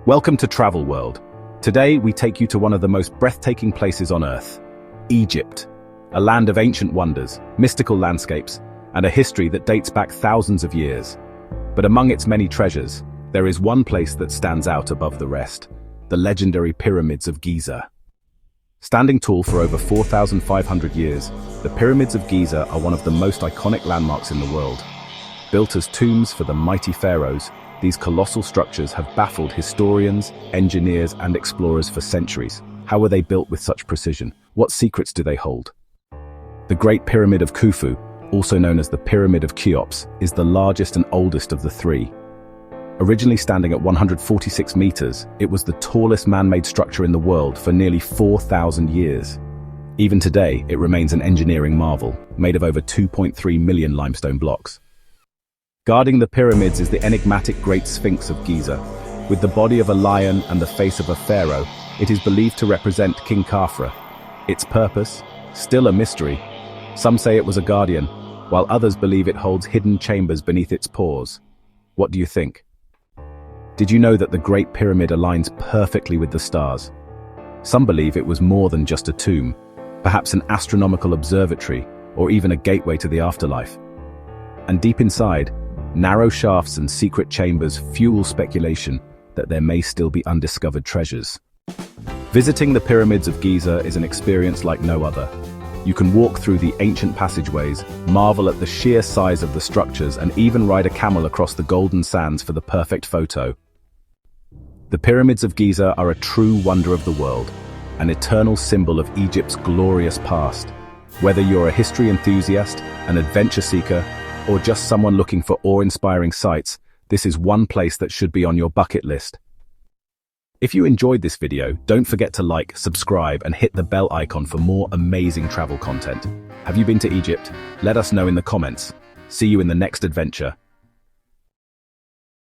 Welcome to Travel World. Today we take you to one of the most breathtaking places on Earth, Egypt, a land of ancient wonders, mystical landscapes, and a history that dates back thousands of years. But among its many treasures, there is one place that stands out above the rest, the legendary Pyramids of Giza. Standing tall for over 4,500 years, the Pyramids of Giza are one of the most iconic landmarks in the world. Built as tombs for the mighty pharaohs, these colossal structures have baffled historians, engineers, and explorers for centuries. How were they built with such precision? What secrets do they hold? The Great Pyramid of Khufu, also known as the Pyramid of Cheops, is the largest and oldest of the three. Originally standing at 146 meters, it was the tallest man-made structure in the world for nearly 4,000 years. Even today, it remains an engineering marvel, made of over 2.3 million limestone blocks. Guarding the pyramids is the enigmatic Great Sphinx of Giza. With the body of a lion and the face of a pharaoh, it is believed to represent King Khafra. Its purpose? Still a mystery. Some say it was a guardian, while others believe it holds hidden chambers beneath its paws. What do you think? Did you know that the Great Pyramid aligns perfectly with the stars? Some believe it was more than just a tomb, perhaps an astronomical observatory, or even a gateway to the afterlife. And deep inside, narrow shafts and secret chambers fuel speculation that there may still be undiscovered treasures. Visiting the Pyramids of Giza is an experience like no other. You can walk through the ancient passageways, marvel at the sheer size of the structures, and even ride a camel across the golden sands for the perfect photo. The Pyramids of Giza are a true wonder of the world, an eternal symbol of Egypt's glorious past. Whether you're a history enthusiast, an adventure seeker, or just someone looking for awe-inspiring sights, this is one place that should be on your bucket list. If you enjoyed this video, don't forget to like, subscribe, and hit the bell icon for more amazing travel content. Have you been to Egypt? Let us know in the comments. See you in the next adventure.